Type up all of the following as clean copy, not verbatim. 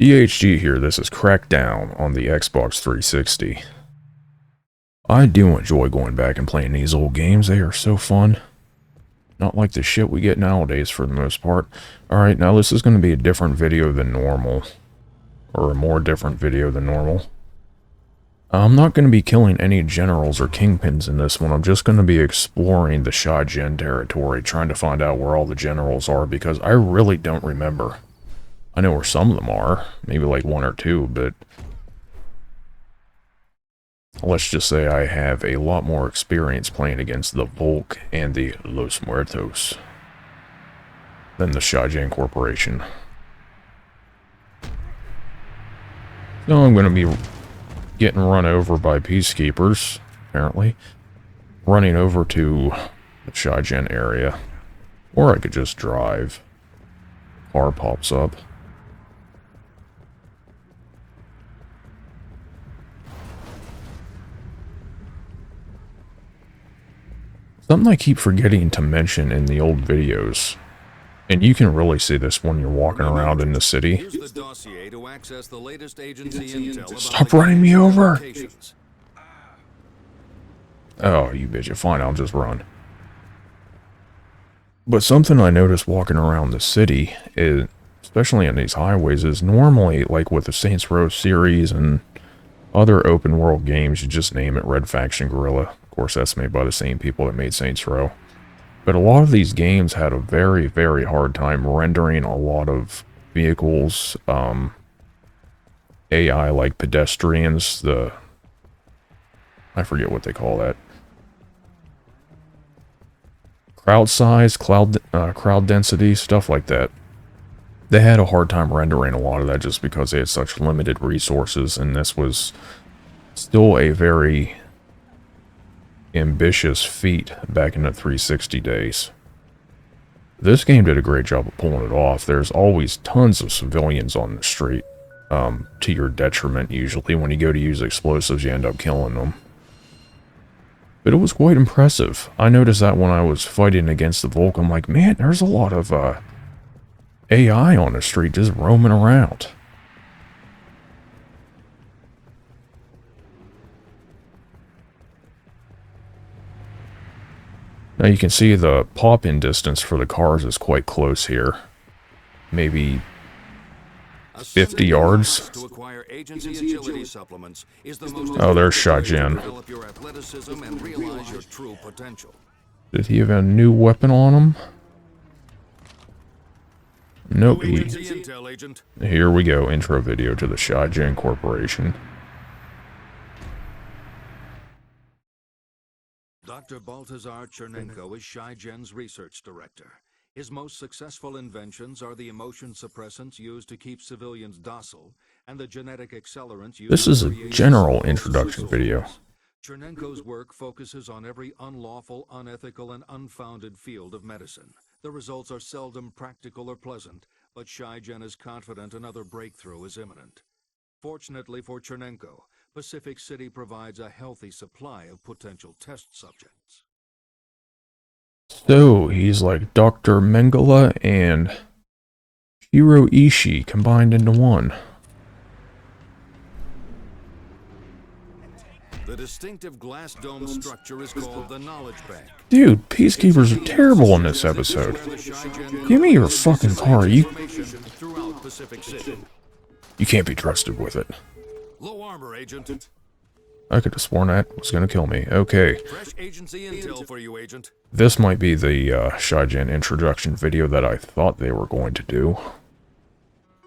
EHG here, this is Crackdown on the Xbox 360. I do enjoy going back and playing these old games, they are so fun. Not like the shit we get nowadays for the most part. Alright, now this is going to be a different video than normal. Or a more different video than normal. I'm not going to be killing any generals or kingpins in this one, I'm just going to be exploring the Shai-Gen territory, trying to find out where all the generals are, because I really don't remember. I know where some of them are, maybe like one or two, but let's just say I have a lot more experience playing against the Volk and the Los Muertos than the Shai-Gen Corporation. So I'm going to be getting run over by peacekeepers, apparently. Running over to the Shai-Gen area. Or I could just drive. Car pops up. Something I keep forgetting to mention in the old videos, and you can really see this when you're walking around in the city. Stop running me over! Oh, you bitch. Fine, I'll just run. But something I noticed walking around the city, is, especially on these highways, is normally, like with the Saints Row series and other open world games, you just name it Red Faction Guerrilla. Of course, that's made by the same people that made Saints Row. But a lot of these games had a very, very hard time rendering a lot of vehicles, AI like pedestrians, I forget what they call that. Crowd size, crowd density, stuff like that. They had a hard time rendering a lot of that just because they had such limited resources, and this was still a very ambitious feat back in the 360 days. This game did a great job of pulling it off. There's always tons of civilians on the street, to your detriment usually. When you go to use explosives, you end up killing them. But it was quite impressive. I noticed that when I was fighting against the Volk, I'm like, man, there's a lot of AI on the street just roaming around. Now you can see the pop-in distance for the cars is quite close here. Maybe 50 yards. Oh, there's Shai-Gen. Did he have a new weapon on him? Nope. Here we go. Intro video to the Shai-Gen Corporation. Dr. Baltazar Chernenko is Shai-Gen's research director. His most successful inventions are the emotion suppressants used to keep civilians docile, and the genetic accelerants used This is a general introduction video. Chernenko's work focuses on every unlawful, unethical, and unfounded field of medicine. The results are seldom practical or pleasant, but Shai-Gen is confident another breakthrough is imminent. Fortunately for Chernenko, Pacific City provides a healthy supply of potential test subjects. So, he's like Dr. Mengele and Hiro Ishii combined into one. The distinctive glass dome structure is called the Knowledge Bank. Dude, peacekeepers are terrible in this episode. Give me your fucking car, you can't be trusted with it. Low armor, Agent. I could have sworn that was gonna kill me. Okay. Fresh agency intel for you, Agent. This might be the Shai-Gen introduction video that I thought they were going to do.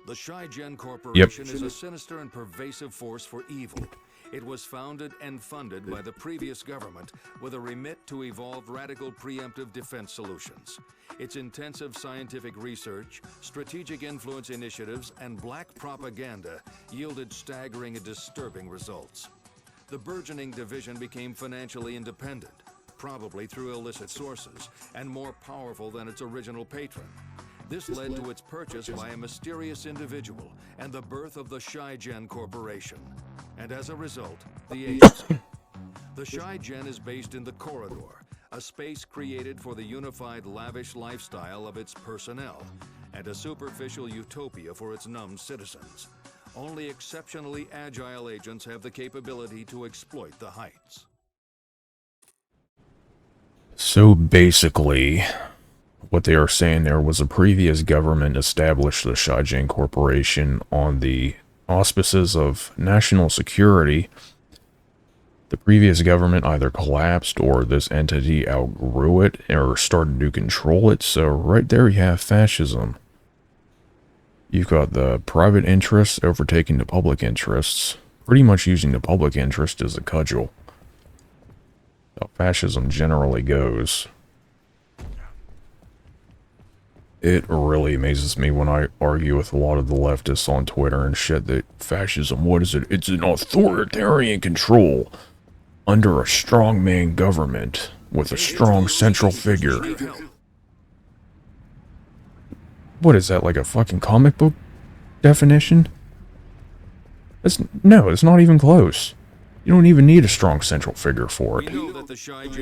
The Shai-Gen Corporation is a sinister and pervasive force for evil. It was founded and funded by the previous government with a remit to evolve radical preemptive defense solutions. Its intensive scientific research, strategic influence initiatives, and black propaganda yielded staggering and disturbing results. The burgeoning division became financially independent, probably through illicit sources, and more powerful than its original patron. This led to its purchase by a mysterious individual and the birth of the Shai-Gen Corporation. And as a result, the agency. The Shai-Gen is based in the Corridor, a space created for the unified, lavish lifestyle of its personnel, and a superficial utopia for its numb citizens. Only exceptionally agile agents have the capability to exploit the heights. So basically, what they are saying there was a previous government established the Shai-Gen Corporation on the auspices of national security. The previous government either collapsed or this entity outgrew it or started to control it, so right there you have fascism. You've got the private interests overtaking the public interests, pretty much using the public interest as a cudgel. How fascism generally goes. It really amazes me when I argue with a lot of the leftists on Twitter and shit that fascism, what is it? It's an authoritarian control under a strongman government with a strong central figure. What is that, like a fucking comic book definition? No, it's not even close. You don't even need a strong central figure for it.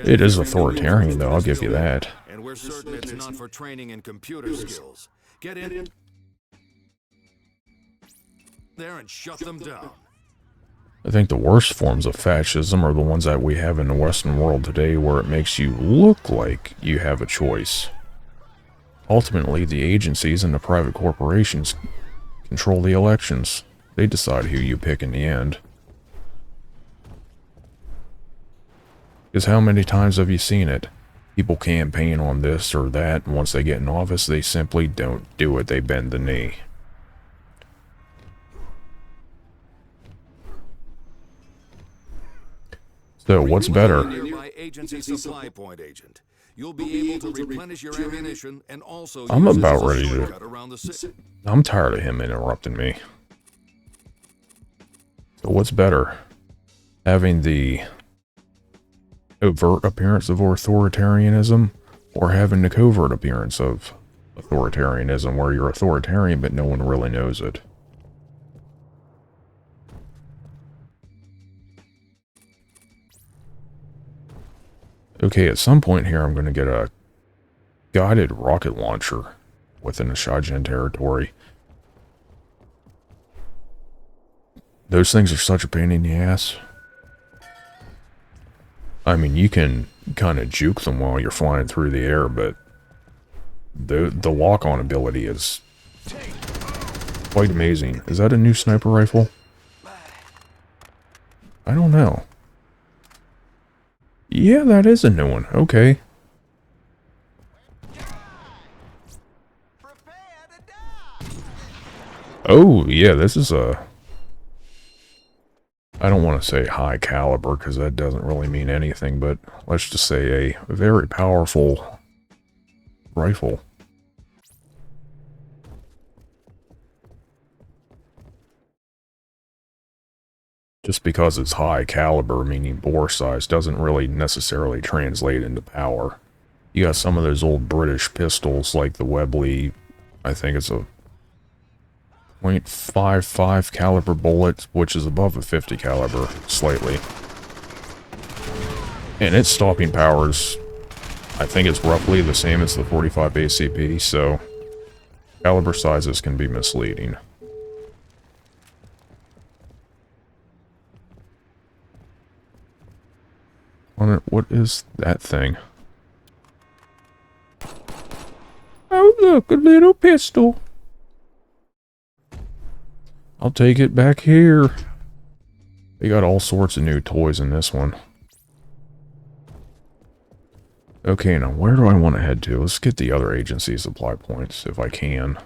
It is authoritarian, though, I'll give you that. And we're certain it's not for training in computer skills. Get in there and shut them down. I think the worst forms of fascism are the ones that we have in the Western world today, where it makes you look like you have a choice. Ultimately, the agencies and the private corporations control the elections. They decide who you pick in the end. Because how many times have you seen it? People campaign on this or that, and once they get in office, they simply don't do it. They bend the knee. So, what's better? Agency supply point agent. You'll be able to replenish your ammunition and also I'm about ready to... I'm tired of him interrupting me. So what's better? Having the overt appearance of authoritarianism, or having the covert appearance of authoritarianism, where you're authoritarian but no one really knows it? Okay, at some point here I'm going to get a guided rocket launcher within the Shai-Gen territory. Those things are such a pain in the ass. I mean, you can kind of juke them while you're flying through the air, but the lock-on ability is quite amazing. Is that a new sniper rifle? I don't know. Yeah, that is a new one. Okay. Oh, yeah, this is a... I don't want to say high caliber, because that doesn't really mean anything, but let's just say a very powerful rifle. Just because it's high caliber, meaning bore size, doesn't really necessarily translate into power. You got some of those old British pistols, like the Webley, I think it's a .55 caliber bullet, which is above a 50 caliber, slightly. And its stopping powers, I think it's roughly the same as the 45 ACP, so caliber sizes can be misleading. What is that thing? Oh look, a little pistol. I'll take it back here. They got all sorts of new toys in this one. Okay, now where do I want to head to? Let's get the other agency supply points, if I can.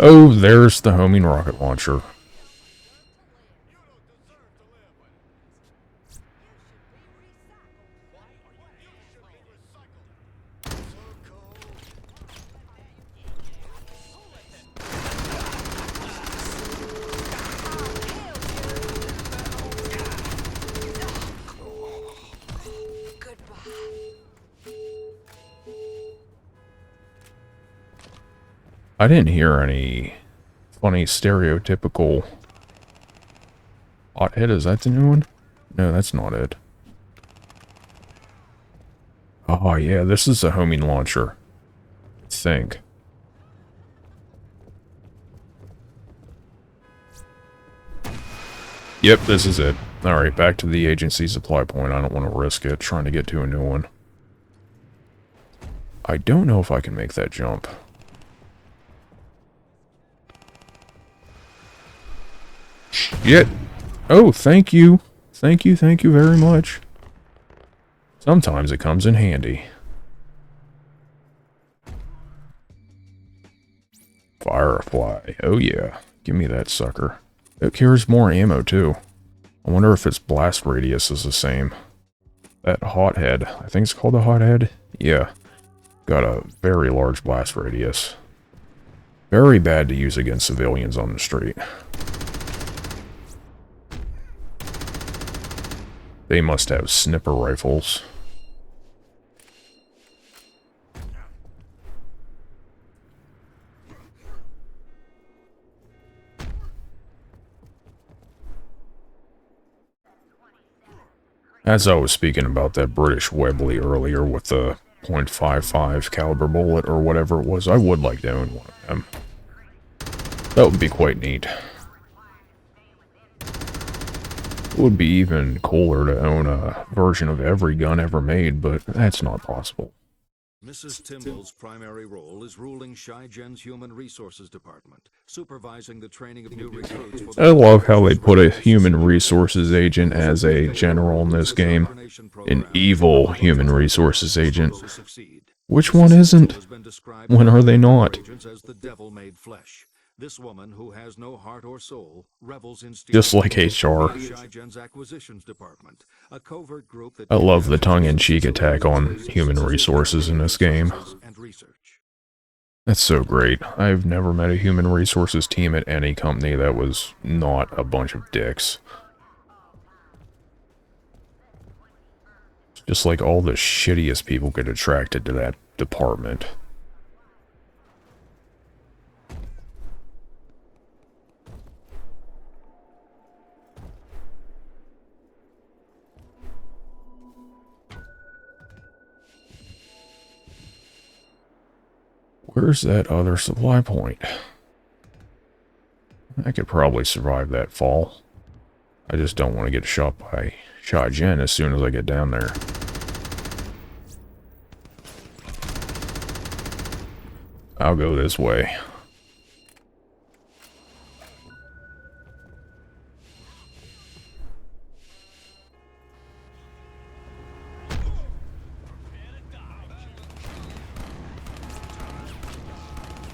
Oh, there's the homing rocket launcher. I didn't hear any funny stereotypical hothead. Is that the new one? No, that's not it. Oh yeah, this is a homing launcher, I think. Yep, this is it. Alright, back to the agency supply point. I don't want to risk it trying to get to a new one. I don't know if I can make that jump. Shit! Oh, thank you. Thank you very much. Sometimes it comes in handy. Firefly. Oh yeah. Give me that sucker. It carries more ammo too. I wonder if its blast radius is the same. That hothead. I think it's called a hothead? Yeah. Got a very large blast radius. Very bad to use against civilians on the street. They must have sniper rifles. As I was speaking about that British Webley earlier with the .55 caliber bullet or whatever it was, I would like to own one of them. That would be quite neat. It would be even cooler to own a version of every gun ever made, but that's not possible. Mrs. Timble's primary role is ruling Shai-Gen's Human Resources Department, supervising the training of new recruits for the... I love how they put a human resources agent as a general in this game. An evil human resources agent. Which one isn't? When are they not? As the devil made flesh. This woman, who has no heart or soul, revels in just like HR. Shai-Gen's acquisitions department, a covert group that... I love the tongue-in-cheek attack on human resources in this game. That's so great. I've never met a human resources team at any company that was not a bunch of dicks. Just like all the shittiest people get attracted to that department. Where's that other supply point? I could probably survive that fall. I just don't want to get shot by Shai-Gen as soon as I get down there. I'll go this way.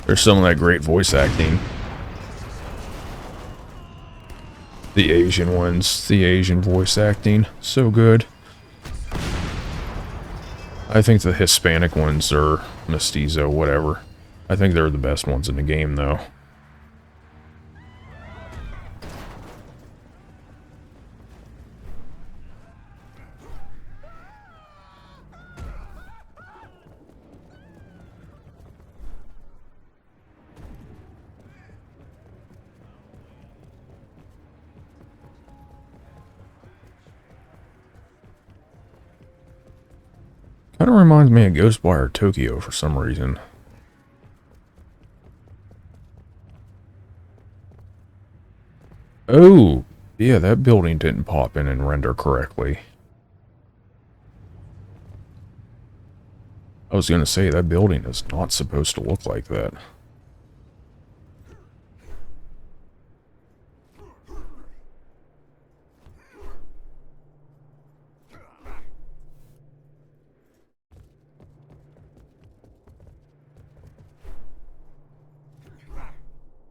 There's some of that great voice acting. The Asian ones, the Asian voice acting, so good. I think the Hispanic ones are mestizo, whatever. I think they're the best ones in the game, though. Kind of reminds me of Ghostwire Tokyo for some reason. Oh, yeah, that building didn't pop in and render correctly. I was gonna say, that building is not supposed to look like that.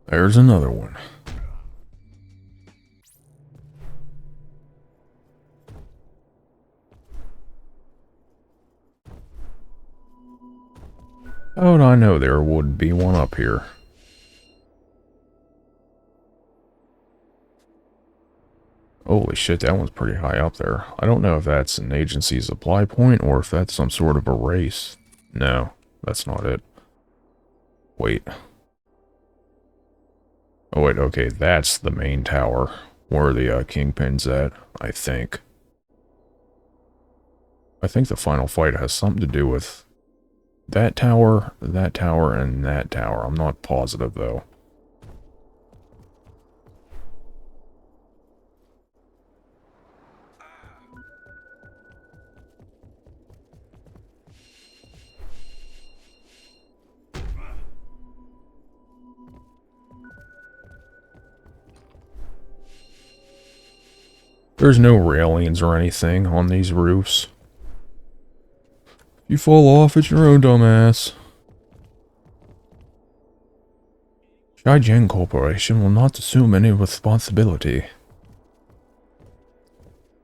There's another one. Oh, and I know there would be one up here. Holy shit, that one's pretty high up there. I don't know if that's an agency supply point or if that's some sort of a race. No, that's not it. Wait. Oh wait, okay, that's the main tower, where the Kingpin's at, I think. I think the final fight has something to do with that tower, and that tower. I'm not positive, though. There's no railings or anything on these roofs. If you fall off, it's your own dumbass. Shai-Gen Corporation will not assume any responsibility. I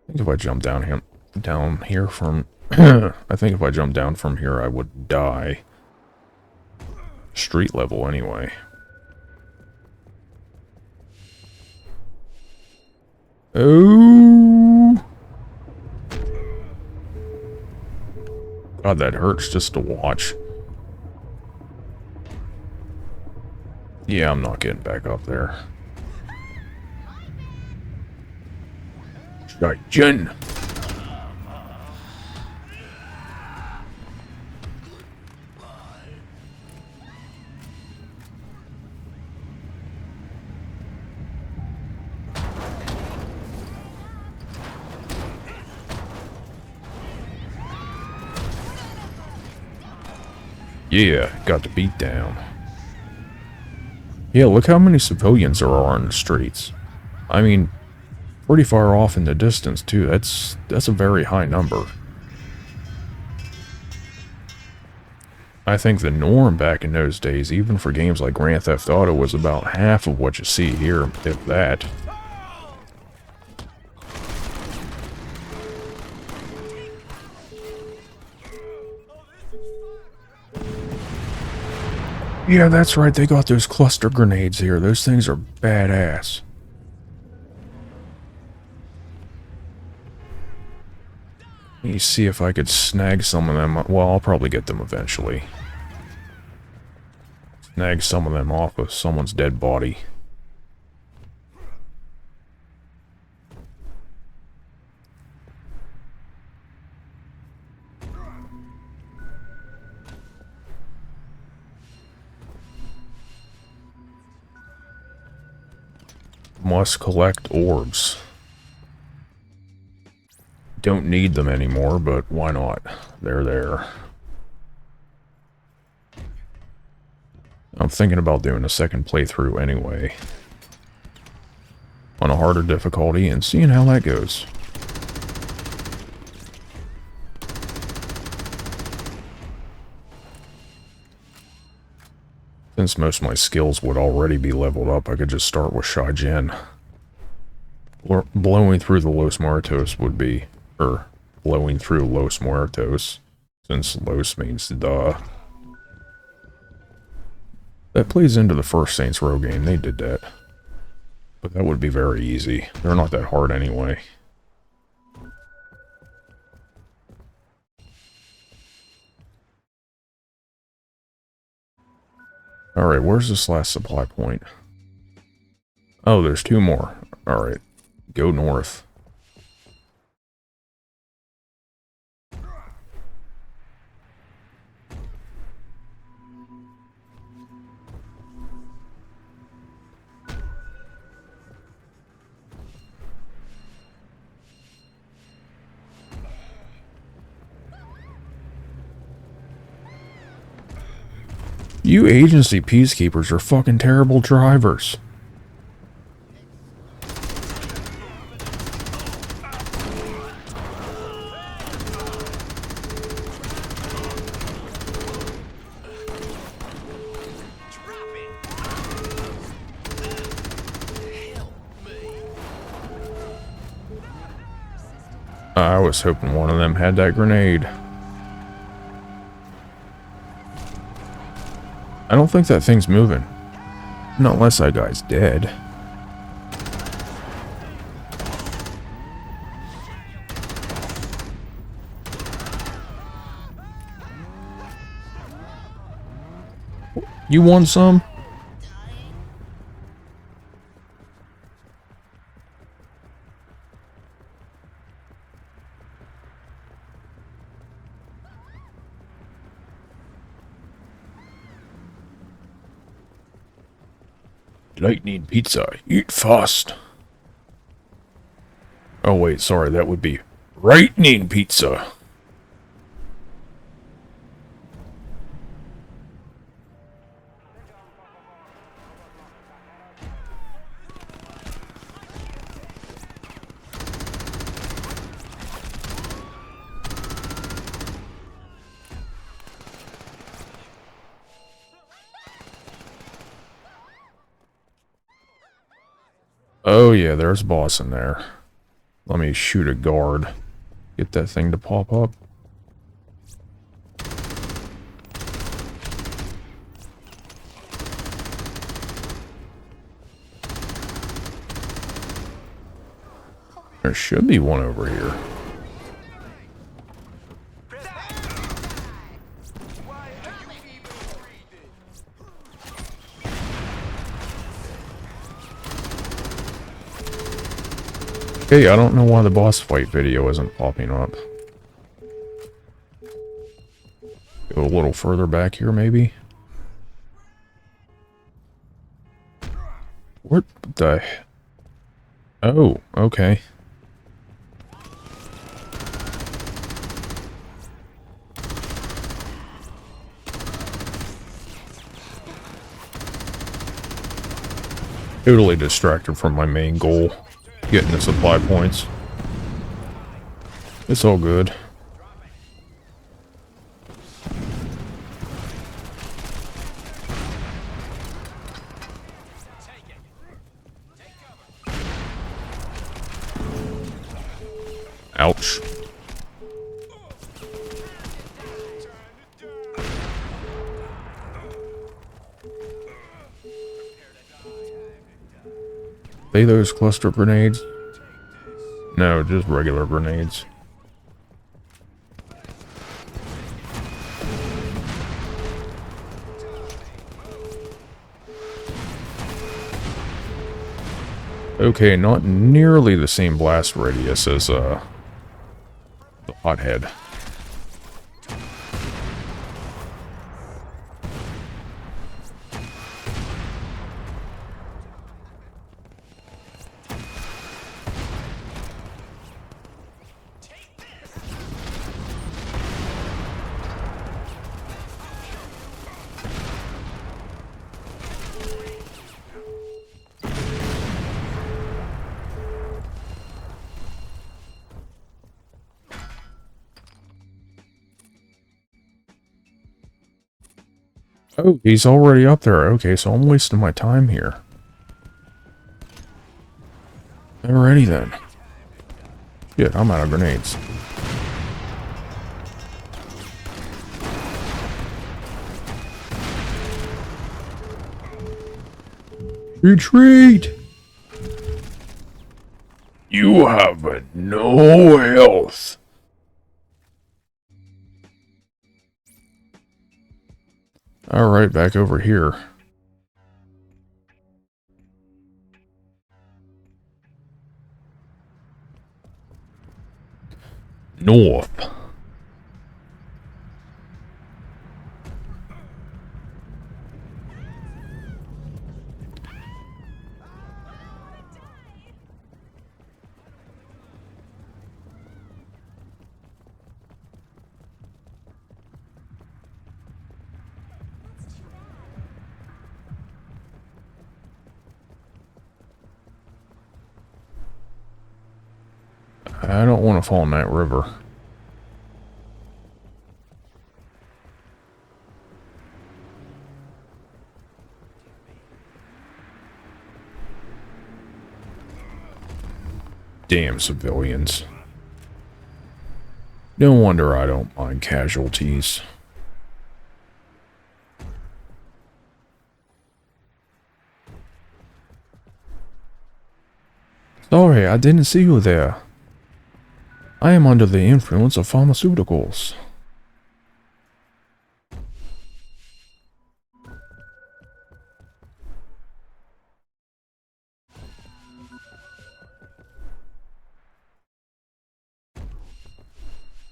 think if I jump down here from... I think if I jump down from here, I would die. Street level, anyway. Oh! God, that hurts just to watch. Yeah, I'm not getting back up there. Shai-Gen! Yeah, got the beat down. Yeah, look how many civilians there are on the streets. I mean, pretty far off in the distance, too. That's a very high number. I think the norm back in those days, even for games like Grand Theft Auto, was about half of what you see here, if that. Yeah, that's right, they got those cluster grenades here. Those things are badass. Let me see if I could snag some of them. Well, I'll probably get them eventually. Snag some of them off of someone's dead body. Must collect orbs. Don't need them anymore, but why not? They're there. I'm thinking about doing a second playthrough anyway. On a harder difficulty and seeing how that goes. Since most of my skills would already be leveled up, I could just start with Shai-Gen. Blowing through the Los Muertos would be... blowing through Los Muertos. Since Los means duh. That plays into the first Saints Row game, they did that. But that would be very easy. They're not that hard anyway. Alright, where's this last supply point? Oh, there's two more. Alright, go north. You agency peacekeepers are fucking terrible drivers. I was hoping one of them had that grenade. I don't think that thing's moving. Not unless that guy's dead. You want some? Lightning pizza. Eat fast. Oh wait, sorry, that would be lightning pizza. Oh yeah, there's a boss in there. Let me shoot a guard. Get that thing to pop up. There should be one over here. Okay, I don't know why the boss fight video isn't popping up. Go a little further back here, maybe? What the... Oh, okay. Totally distracted from my main goal. Getting the supply points. It's all good. Ouch. Are those cluster grenades? No, just regular grenades. Okay, not nearly the same blast radius as the hothead. Oh, he's already up there. Okay, so I'm wasting my time here. Alrighty then. Shit, I'm out of grenades. Retreat! You have no health. Alright, back over here. North. I don't want to fall in that river. Damn civilians. No wonder I don't mind casualties. Sorry, I didn't see you there. I am under the influence of pharmaceuticals.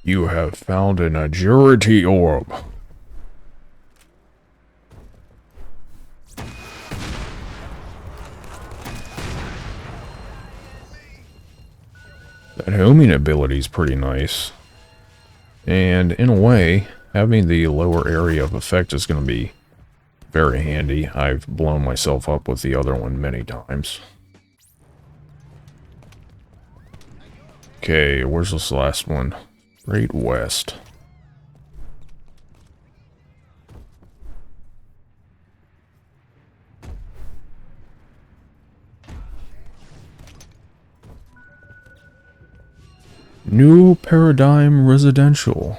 You have found an agility orb. That homing ability is pretty nice. And in a way, having the lower area of effect is going to be very handy. I've blown myself up with the other one many times. Okay, where's this last one? Great West. New Paradigm Residential.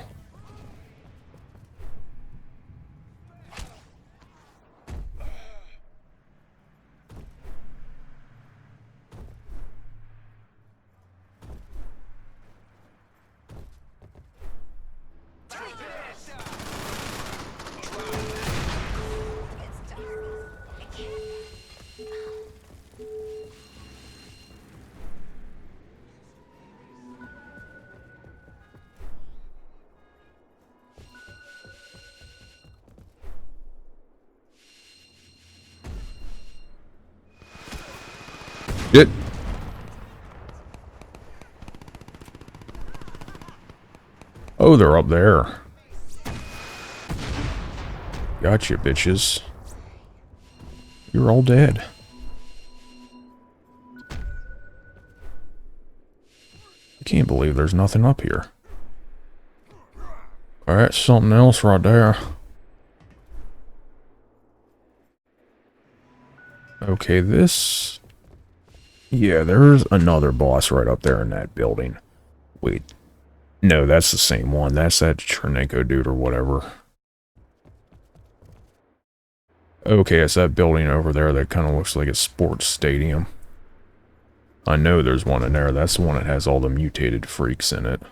Shit. Oh, they're up there. Gotcha, bitches. You're all dead. I can't believe there's nothing up here. Alright, something else right there. Okay, this... Yeah, there's another boss right up there in that building. Wait. No, that's the same one. That's that Chernenko dude or whatever. Okay, it's that building over there that kind of looks like a sports stadium. I know there's one in there. That's the one that has all the mutated freaks in it.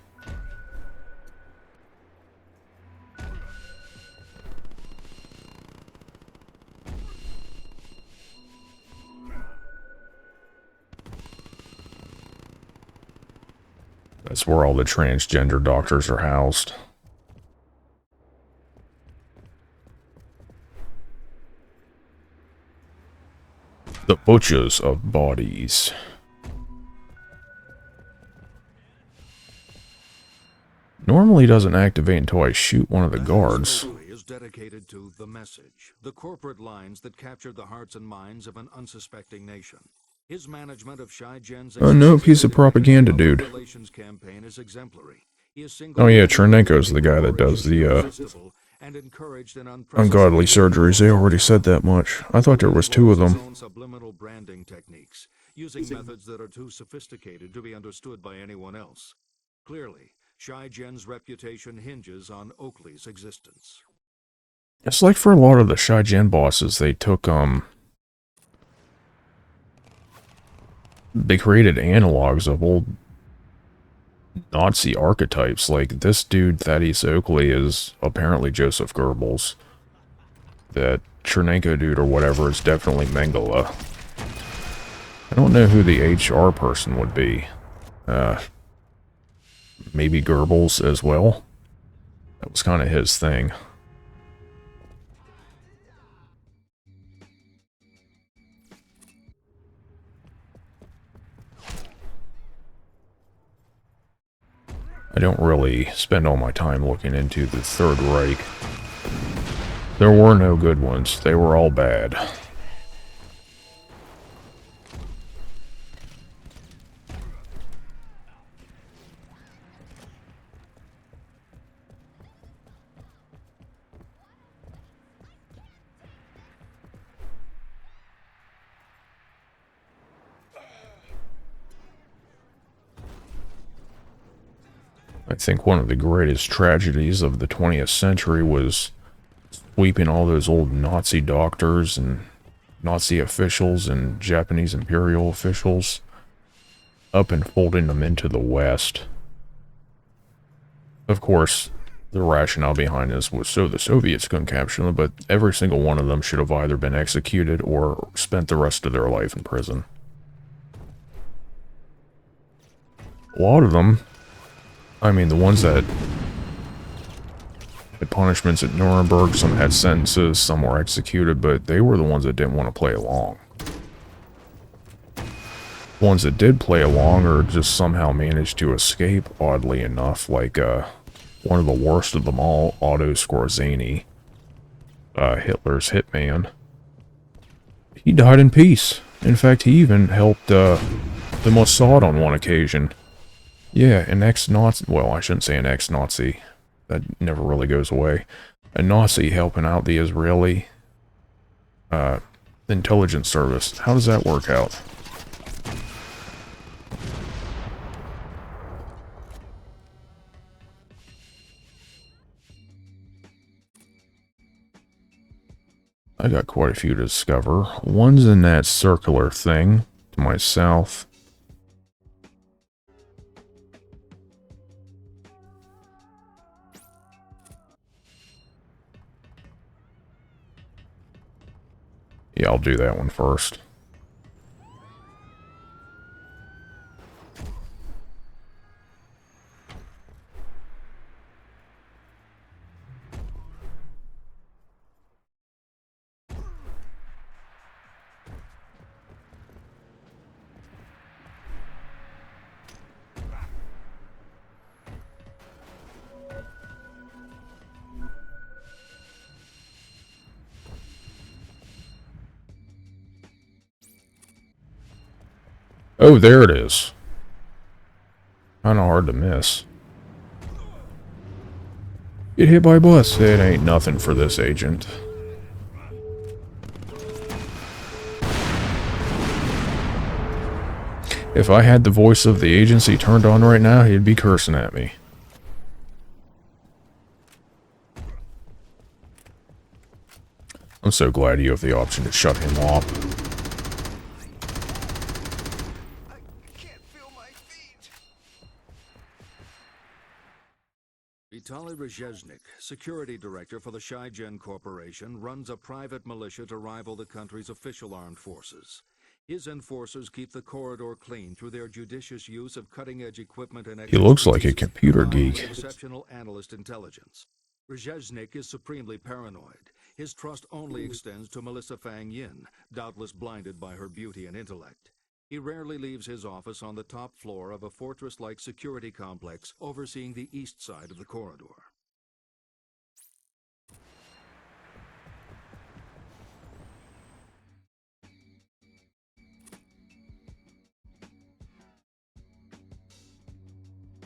That's where all the transgender doctors are housed. The butchers of bodies. Normally doesn't activate until I shoot one of the guards. Is dedicated to the message, the corporate lines that captured the hearts and minds of an unsuspecting nation. His management of Shai-Gen's No piece of propaganda, dude. relations campaign is exemplary. Oh yeah, Chernenko's the guy that does the ungodly surgeries. They already said that much. I thought there was two of them. Subliminal branding techniques, using methods that are too sophisticated to be understood by anyone else. Clearly, Shai-Gen's reputation hinges on Oakley's existence. It's like for a lot of the Shai-Gen bosses, they took, they created analogs of old Nazi archetypes. Like, this dude, Thaddeus Oakley, is apparently Joseph Goebbels. That Chernenko dude or whatever is definitely Mengele. I don't know who the HR person would be. Maybe Goebbels as well? That was kind of his thing. I don't really spend all my time looking into the Third Reich. There were no good ones. They were all bad. I think one of the greatest tragedies of the 20th century was sweeping all those old Nazi doctors and Nazi officials and Japanese imperial officials up and folding them into the West. Of course, the rationale behind this was so the Soviets couldn't capture them, but every single one of them should have either been executed or spent the rest of their life in prison. A lot of them, I mean, the ones that had punishments at Nuremberg, some had sentences, some were executed, but they were the ones that didn't want to play along. The ones that did play along or just somehow managed to escape, oddly enough, like one of the worst of them all, Otto Skorzeny, Hitler's hitman. He died in peace. In fact, he even helped the Mossad on one occasion. Yeah, an ex-Nazi, well, I shouldn't say an ex-Nazi. That never really goes away. A Nazi helping out the Israeli intelligence service. How does that work out? I got quite a few to discover. One's in that circular thing to my south. Yeah, I'll do that one first. Oh, there it is. Kinda hard to miss. Get hit by a bus. It ain't nothing for this agent. If I had the voice of the agency turned on right now, he'd be cursing at me. I'm so glad you have the option to shut him off. Vitaly Rezhezhnik, security director for the Shai-Gen Corporation, runs a private militia to rival the country's official armed forces. His enforcers keep the corridor clean through their judicious use of cutting-edge equipment and He looks like a expertise, computer combined geek. with exceptional analyst intelligence. Rezhezhnik is supremely paranoid. His trust only extends to Melissa Fang Yin, doubtless blinded by her beauty and intellect. He rarely leaves his office on the top floor of a fortress-like security complex overseeing the east side of the corridor.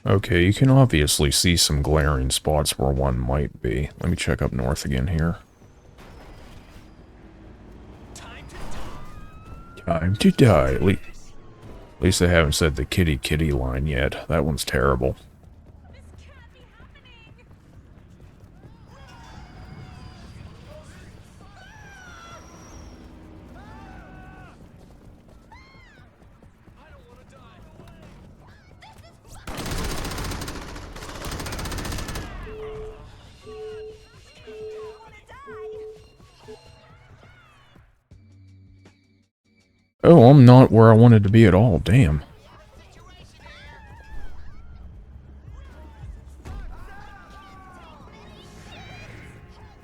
Okay, you can obviously see some glaring spots where one might be. Let me check up north again here. Time to die. At least they haven't said the kitty kitty line yet. That one's terrible. Oh, I'm not where I wanted to be at all. Damn.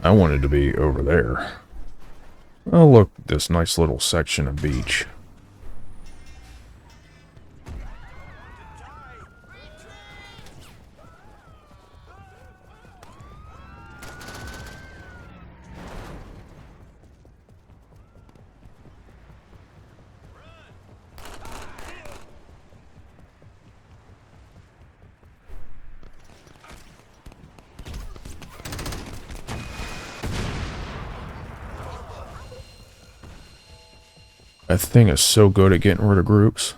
I wanted to be over there. Oh, look, this nice little section of beach. That thing is so good at getting rid of groups.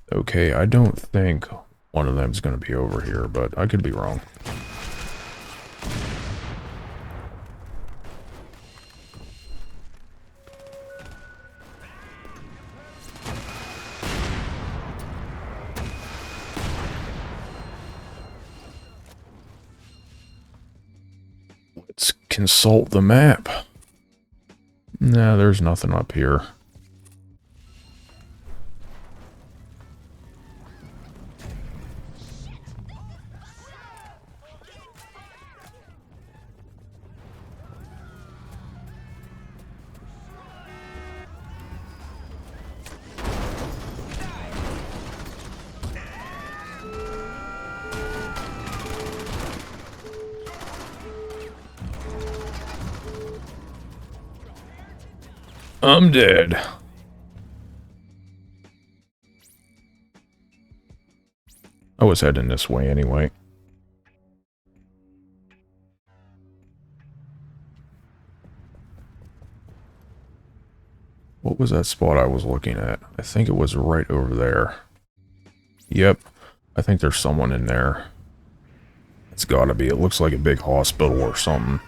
Okay, I don't think one of them's going to be over here, but I could be wrong. Let's consult the map. Nah, there's nothing up here. I'm dead. I was heading this way anyway. What was that spot I was looking at? I think it was right over there. Yep. I think there's someone in there. It's gotta be. It looks like a big hospital or something.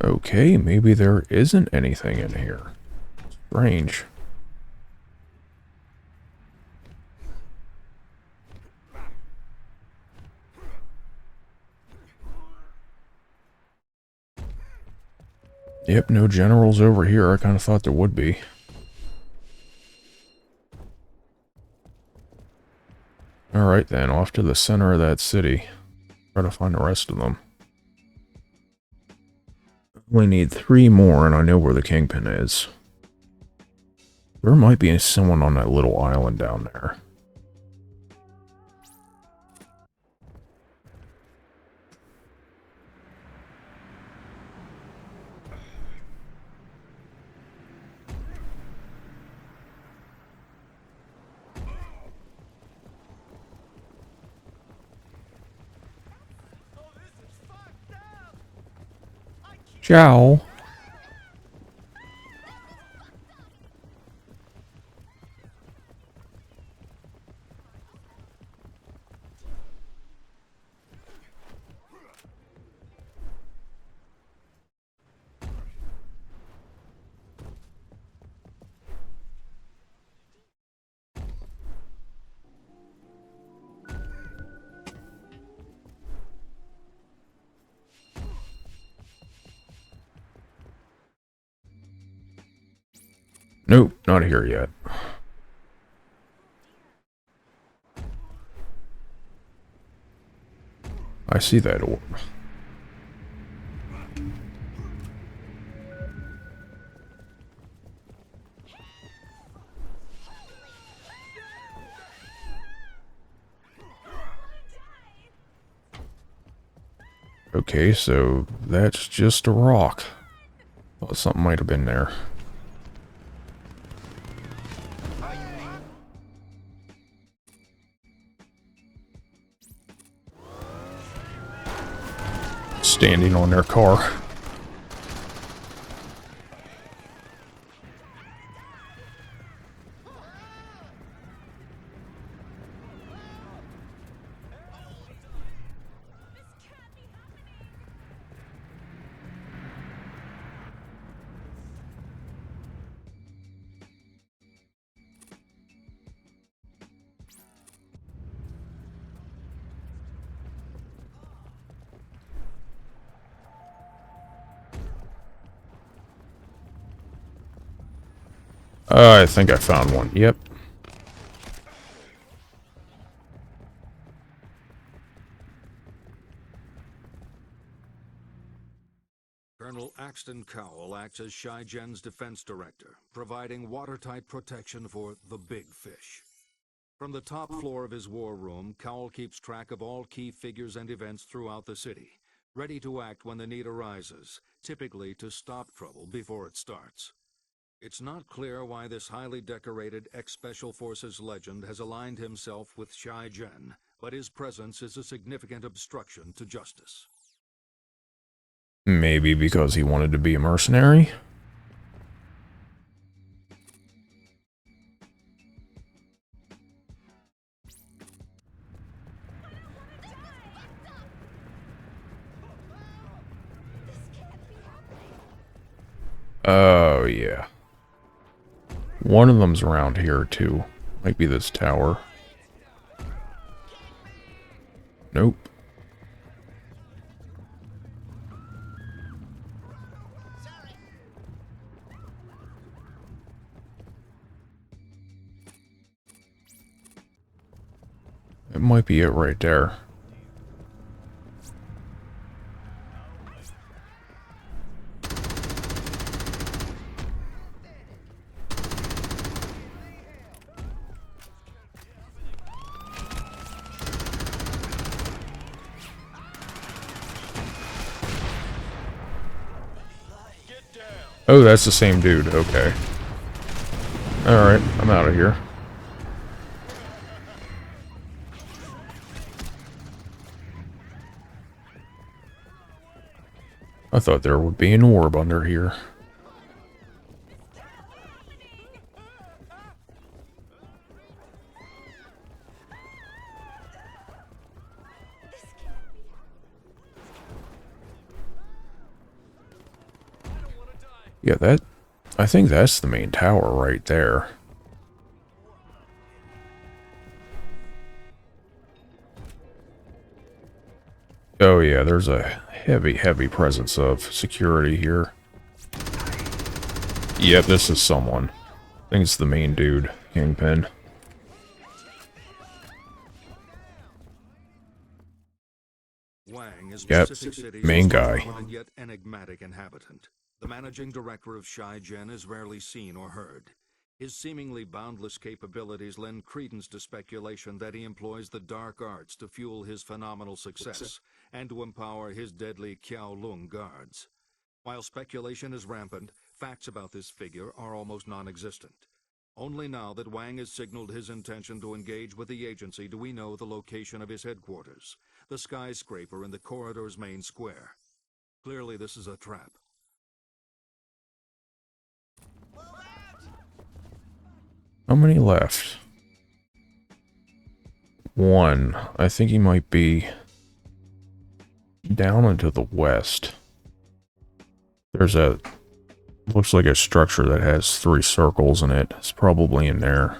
Okay, maybe there isn't anything in here. Strange. Yep, no generals over here. I kind of thought there would be. Alright then, off to the center of that city. Try to find the rest of them. Only need 3 more and I know where the kingpin is. There might be someone on that little island down there. Ciao. Nope, not here yet. I see that orb. Okay, so that's just a rock. Well, something might have been there. Standing on their car. I think I found one. Yep. Colonel Axton Cowell acts as Shai-Gen's defense director, providing watertight protection for the big fish. From the top floor of his war room, Cowell keeps track of all key figures and events throughout the city, ready to act when the need arises, typically to stop trouble before it starts. It's not clear why this highly decorated ex-Special Forces legend has aligned himself with Shai-Gen, but his presence is a significant obstruction to justice. Maybe because he wanted to be a mercenary? Oh, yeah. One of them's around here, too. Might be this tower. Nope. It might be it right there. Oh, that's the same dude. Okay. Alright, I'm out of here. I thought there would be an orb under here. Yeah, I think that's the main tower right there. Oh yeah, there's a heavy presence of security here. Yep, this is someone. I think it's the main dude, Kingpin. Wang is Yep, Pacific City's main most guy. prominent yet enigmatic inhabitant. The managing director of Shai-Gen is rarely seen or heard. His seemingly boundless capabilities lend credence to speculation that he employs the dark arts to fuel his phenomenal success and to empower his deadly Qiao-Lung guards. While speculation is rampant, facts about this figure are almost non-existent. Only now that Wang has signaled his intention to engage with the agency do we know the location of his headquarters, the skyscraper in the corridor's main square. Clearly this is a trap. How many left? One. I think he might be down into the west. There's a... looks like a structure that has 3 circles in it. It's probably in there.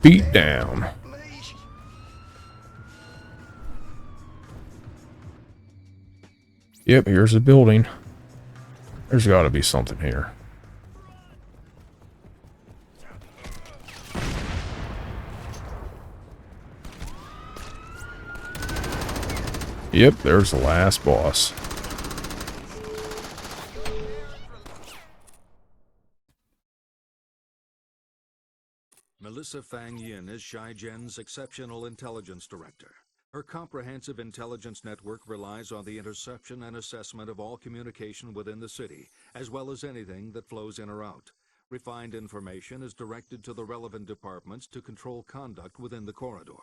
Beat down. Yep, here's the building. There's gotta be something here. Yep, there's the last boss. Melissa Fang Yin is Shai-Gen's exceptional intelligence director. Her comprehensive intelligence network relies on the interception and assessment of all communication within the city, as well as anything that flows in or out. Refined information is directed to the relevant departments to control conduct within the corridor.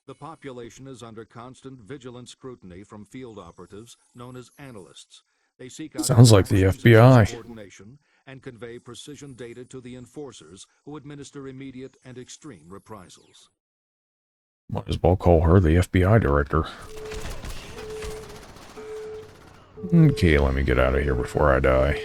The population is under constant vigilant scrutiny from field operatives known as analysts. They seek out Sounds like the interactions and FBI. coordination and convey precision data to the enforcers who administer immediate and extreme reprisals. Might as well call her the FBI director. Okay, let me get out of here before I die.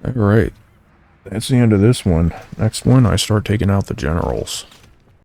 Alright. That's the end of this one. Next one, I start taking out the generals.